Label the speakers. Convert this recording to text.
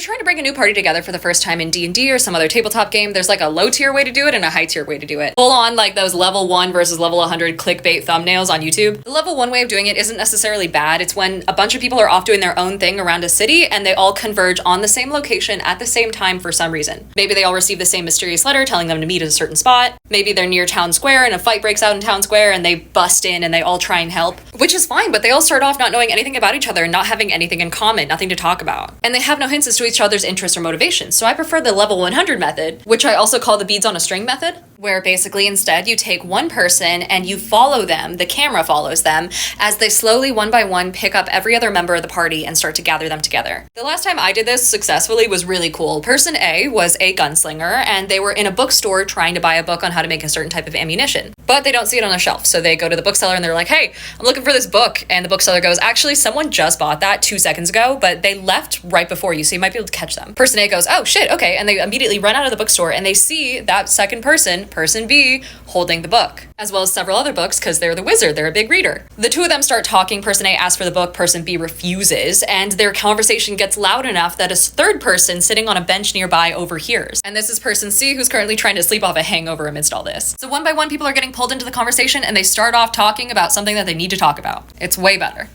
Speaker 1: When you're trying to bring a new party together for the first time in D&D or some other tabletop game, there's like a low tier way to do it and a high tier way to do it. Full on like those level 1 versus level 100 clickbait thumbnails on YouTube. The level 1 way of doing it isn't necessarily bad. It's when a bunch of people are off doing their own thing around a city and they all converge on the same location at the same time for some reason. Maybe they all receive the same mysterious letter telling them to meet at a certain spot. Maybe they're near town square and a fight breaks out in town square and they bust in and they all try and help, which is fine, but they all start off not knowing anything about each other and not having anything in common, nothing to talk about. And they have no hints as to each other's interests or motivations. So I prefer the level 100 method, which I also call the beads on a string method, where basically instead you take one person and you follow them, the camera follows them, as they slowly one by one pick up every other member of the party and start to gather them together. The last time I did this successfully was really cool. Person A was a gunslinger and they were in a bookstore trying to buy a book on how to make a certain type of ammunition, but they don't see it on a shelf. So they go to the bookseller and they're like, hey, I'm looking for this book. And the bookseller goes, actually, someone just bought that 2 seconds ago, but they left right before you, so you might be able to catch them. Person A goes, oh shit, okay. And they immediately run out of the bookstore and they see that second person, person B, holding the book, as well as several other books because they're the wizard, they're a big reader. The two of them start talking, person A asks for the book, person B refuses, and their conversation gets loud enough that a third person sitting on a bench nearby overhears. And this is person C, who's currently trying to sleep off a hangover amidst all this. So one by one, people are getting pulled into the conversation and they start off talking about something that they need to talk about. It's way better.